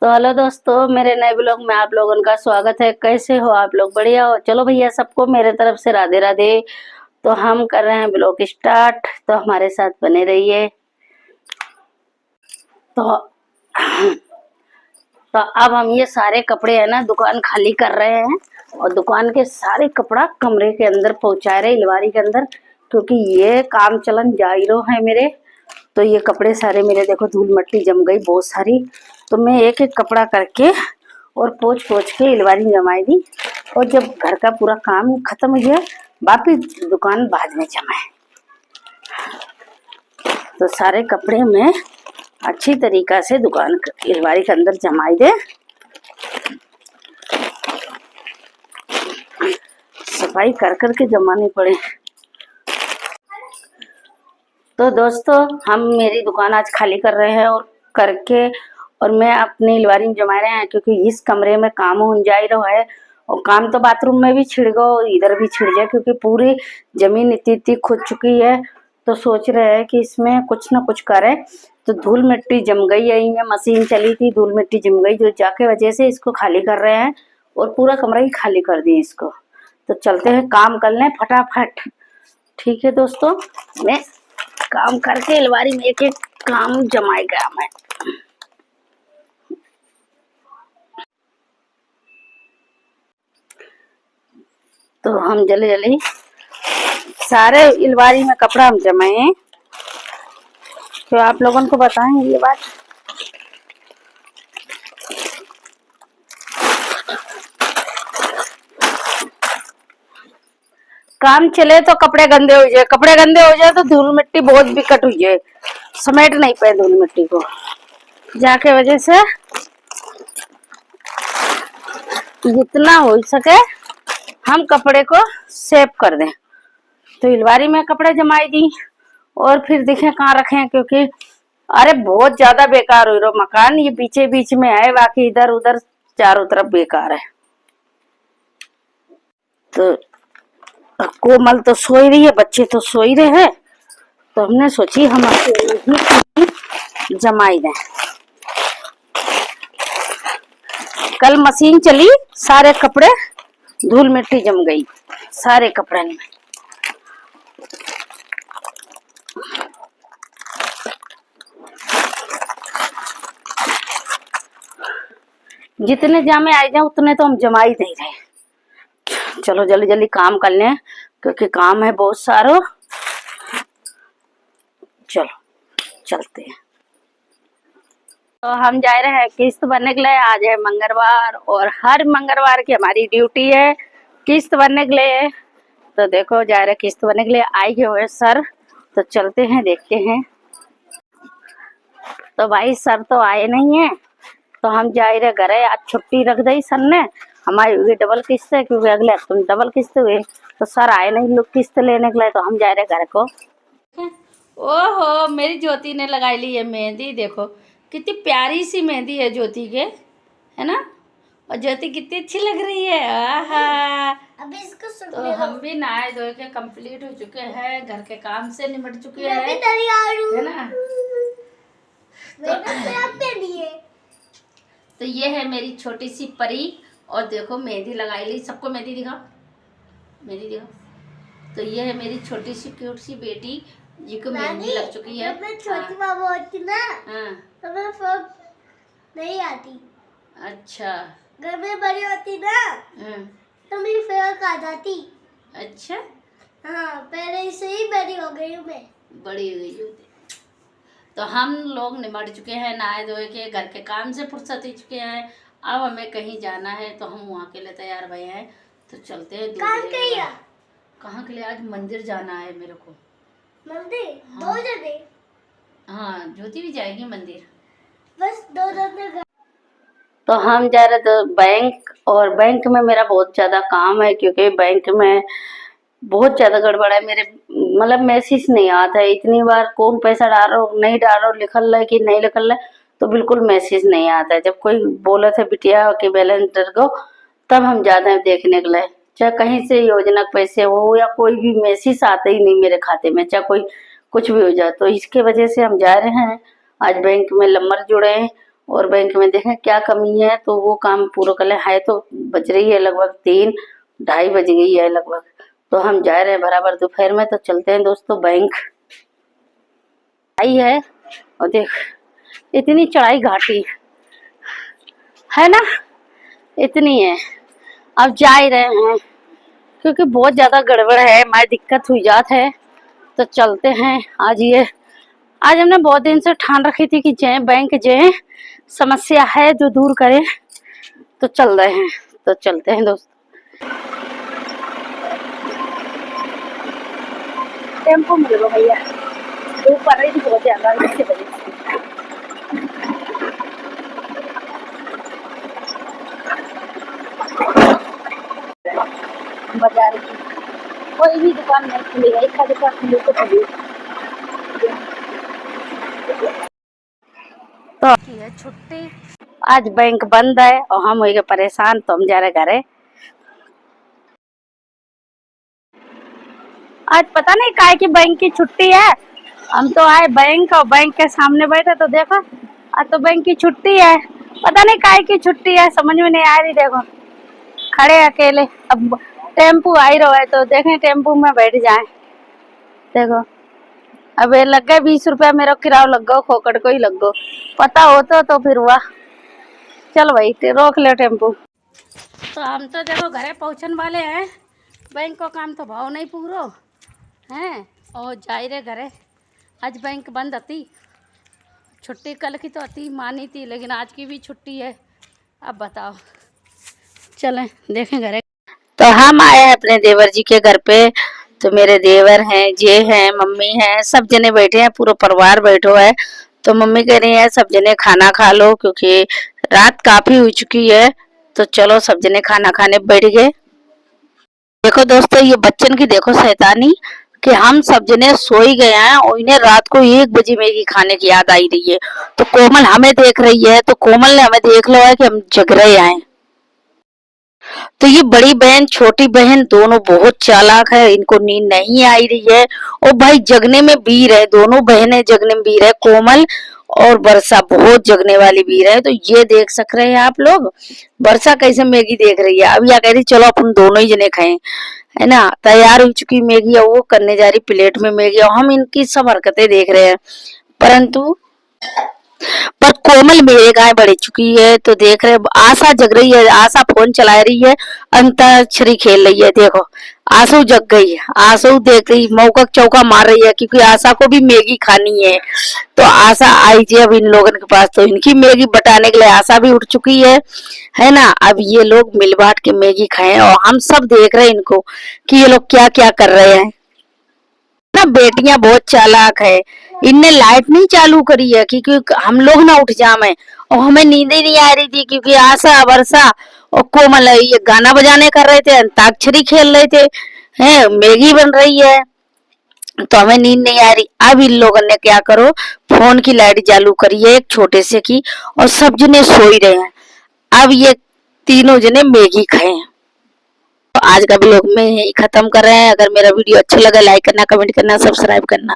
तो हेलो दोस्तों, मेरे नए ब्लॉग में आप लोगों का स्वागत है। कैसे हो आप लोग? बढ़िया हो? चलो भैया, सबको मेरे तरफ से राधे राधे। तो हम कर रहे हैं ब्लॉग स्टार्ट, तो हमारे साथ बने रहिए। तो तो अब हम ये सारे कपड़े है ना दुकान खाली कर रहे हैं और दुकान के सारे कपड़ा कमरे के अंदर पहुंचा रहे, अलमारी के अंदर, क्योंकि ये काम चलन जायरो है मेरे। तो ये कपड़े सारे मेरे देखो धूल मिट्टी जम गई बहुत सारी। तो मैं एक एक कपड़ा करके और पोंछ पोंछ के अलमारी में जमाई दी। और जब घर का पूरा काम खत्म हो गया, वापिस दुकान बाद में जमाए। तो सारे कपड़े में अच्छी तरीका से दुकान अलमारी के अंदर जमाई दे। सफाई कर कर के जमानी पड़े। तो दोस्तों, हम मेरी दुकान आज खाली कर रहे हैं और करके और मैं अपनी अलमारी में जमा रहे हैं, क्योंकि इस कमरे में काम हो जा रहा है। और काम तो बाथरूम में भी छिड़ गो, इधर भी छिड़ जाए, क्योंकि पूरी जमीन इतनी खुद चुकी है। तो सोच रहे हैं कि इसमें कुछ ना कुछ करें। तो धूल मिट्टी जम गई है, ये मशीन चली थी, धूल मिट्टी जम गई, जो जाके वजह से इसको खाली कर रहे हैं और पूरा कमरा ही खाली कर दिए इसको। तो चलते हैं, काम कर लें फटाफट। ठीक है दोस्तों, मैं काम करके अलमारी में एक एक काम जमाएगा मैं। तो हम जल्दी जल्दी सारे अलमारी में कपड़ा हम जमाए, तो आप लोगों को बताएंगे ये बात। काम चले तो कपड़े गंदे हो जाए, कपड़े गंदे हो जाए तो धूल मिट्टी बहुत विकट हो जाए, समेट नहीं पाए धूल मिट्टी को, जाके वजह से जितना हो सके हम कपड़े को सेव कर दें। तो अलमारी में कपड़े जमाई दी और फिर देखें कहाँ रखें, क्योंकि अरे बहुत ज्यादा बेकार हो रहा मकान। ये बीचे बीच में है, बाकी इधर उधर चारों तरफ बेकार है। तो कोमल तो सो ही रही है, बच्चे तो सो ही रहे हैं। तो हमने सोची हम ही जमाई दें। कल मशीन चली, सारे कपड़े धूल मिट्टी जम गई सारे कपड़े में। जितने जामे आ जाए उतने तो हम जमा ही नहीं रहे। चलो जल्दी जल्दी काम कर लें, क्योंकि काम है बहुत सारो। चलो चलते हैं। तो हम जा रहे हैं किस्त भरने के लिए। आज है मंगलवार और हर मंगलवार की हमारी ड्यूटी है किस्त भरने के लिए। तो देखो जा रहे किस्त भरने के लिए, आए गए हुए सर। तो चलते हैं, देखते हैं। तो भाई सर तो आए नहीं है, तो हम जा रहे घर है। आज छुट्टी रख दी सर ने, हमारी हुई डबल किस्त है, क्योंकि अगले हफ्ते डबल किस्त हुई। तो सर आए नहीं लोग किस्त लेने के लिए, तो हम जा रहे घर को। ओहो, मेरी ज्योति ने लगाई ली है मेहंदी। देखो कितनी प्यारी सी मेहंदी है ज्योति के, है ना। और ज्योति कितनी अच्छी लग रही है। आहा, अभी इसको तो हम भी नहाए धोए के कंप्लीट हो चुके हैं, घर के काम से निपट चुके हैं, है ना। तो ये है मेरी छोटी सी परी। और देखो मेहंदी लगाई ली, सबको मेहंदी दिखाओ, मेहंदी दिखाओ। तो ये है मेरी छोटी सी क्यूट सी बेटी, जिसको मेहंदी लग चुकी है। मैं छोटी बाबू होती ना, तो मैं सब नहीं आती। अच्छा, घर में बड़ी होती ना, तो मेरी फेवरेट आ जाती। अच्छा, हाँ, पहले से ही बड़ी हो गई हूँ मैं, बड़ी हो गई हूँ। तो हम लोग निमट चुके हैं, नहाए धोए के, घर के काम से फुर्सत ही चुके हैं। अब हमें कहीं जाना है, तो हम वहाँ के लिए तैयार भए हैं। तो चलते हैं। कहाँ के लिए? आज मंदिर जाना है मेरे को। मंदिर? हाँ। 2 जने? हाँ, ज्योति भी जाएगी मंदिर। बस 2 जने। तो हम जा रहे थे बैंक, और बैंक में मेरा बहुत ज्यादा काम है, क्योंकि बैंक में बहुत ज्यादा गड़बड़ है मेरे। मतलब मैसेज नहीं आता है, इतनी बार कौन पैसा डाल रहा हो नहीं डाल रहा हो, लिखल है कि नहीं लिखल है, तो बिल्कुल मैसेज नहीं आता है। जब कोई बोले थे बिटिया के बैलेंस डर गो, तब हम जाते हैं देखने के लिए। चाहे कहीं से योजना के पैसे हो या कोई भी मैसेज आते ही नहीं मेरे खाते में, चाहे कोई कुछ भी हो जाए। तो इसके वजह से हम जा रहे हैं। आज बैंक में नंबर जुड़े हैं और बैंक में देखें क्या कमी है तो वो काम पूरा कर ले। है तो बज रही है लगभग 3-2:30 बज गई है लगभग। तो हम जा रहे हैं बराबर दोपहर में। तो चलते हैं दोस्तों बैंक। आई है और देख इतनी चढ़ाई घाटी है ना, इतनी है। अब जा ही रहे हैं क्योंकि बहुत ज्यादा गड़बड़ है, मारी दिक्कत हुई जात है। तो चलते हैं। आज हमने बहुत दिन से ठान रखी थी कि जय बैंक जय समस्या है जो दूर करे। तो चल रहे हैं। तो चलते हैं दोस्त। टेम्पो मिल गया भैया, धूप पड़ रही थी बहुत ज्यादा इसके वजह से। बाजार की कोई भी दुकान नहीं खुलेगा, एक दुकान खुले तो खुली। तो की है छुट्टी, आज बैंक बंद है और हम हो गए परेशान। तो हम जा रहे घरे। आज पता नहीं काय की बैंक की छुट्टी है। हम तो आए बैंक और बैंक के सामने बैठे तो देखो आज तो बैंक की छुट्टी है। पता नहीं काय की छुट्टी है, समझ में नहीं आ रही। देखो खड़े अकेले। अब टेम्पू आई रहा है तो देखें टेम्पू में बैठ जाए। देखो अब ये लग गए 20 रुपया मेरा किराया लग गो, खोकड़ को ही लग गो। पता हो तो फिर हुआ। चल भाई रोक ले टेम्पू। तो हम तो देखो घरे पहुंचने वाले हैं। बैंक का काम तो भाव नहीं पूरो हैं और जा रहे घरे। आज बैंक बंद थी, छुट्टी कल की तो थी मानी थी, लेकिन आज की भी छुट्टी है। अब बताओ चलें देखें घरे। तो हम आए हैं अपने देवर जी के घर पे। तो मेरे देवर हैं, जे हैं, मम्मी हैं, सब जने बैठे हैं, पूरा परिवार बैठो है। तो मम्मी कह रही है सब जने खाना खा लो क्योंकि रात काफी हो चुकी है। तो चलो सब जने खाना खाने बैठ गए। देखो दोस्तों ये बच्चन की देखो शैतानी कि हम सब जने सो ही गए हैं और इन्हें रात को 1 बजे मैगी खाने की याद आई रही है। तो कोमल हमें देख रही है तो कोमल ने हमें देख लो है कि हम जग रहे हैं। तो ये बड़ी बहन छोटी बहन दोनों बहुत चालाक है, इनको नींद नहीं आई रही है और भाई जगने में वीर है। दोनों बहनें जगने में वीर है, कोमल और वर्षा बहुत जगने वाली वीर है। तो ये देख सक रहे हैं आप लोग वर्षा कैसे मैगी देख रही है। अब यह कह रही चलो अपन दोनों ही जने खाएं, है ना। तैयार हो चुकी मैगी और वो करने जा रही प्लेट में मैगी और हम इनकी सब हरकतें देख रहे हैं। परंतु पर कोमल मेरे गाय बढ़ चुकी है। तो देख रहे आशा जग रही है, आशा फोन चला रही है, अंताक्षरी खेल रही है। देखो आंसू जग गई है, आंसू देख रही मौका चौका मार रही है क्योंकि आशा को भी मैगी खानी है। तो आशा आई जी अब इन लोगों के पास, तो इनकी मैगी बटाने के लिए आशा भी उठ चुकी है ना। अब ये लोग मिल बांट के मैगी खाएं और हम सब देख रहे हैं इनको कि ये लोग क्या क्या कर रहे हैं ना। बेटियां बहुत चालाक है, इनने लाइट नहीं चालू करी है क्योंकि हम लोग ना उठ जाए और हमें नींद ही नहीं आ रही थी क्योंकि आशा वर्षा और कोमल ये गाना बजाने कर रहे थे, अंताक्षरी खेल रहे थे, हैं मैगी बन रही है। तो हमें नींद नहीं आ रही। अब इन लोगों ने क्या करो फोन की लाइट चालू करी है एक छोटे से की और सब जने सो ही रहे हैं। अब ये तीनों जने मैगी खाए। तो आज का ब्लॉग में यही खत्म कर रहे हैं। अगर मेरा वीडियो अच्छा लगा लाइक करना, कमेंट करना, सब्सक्राइब करना।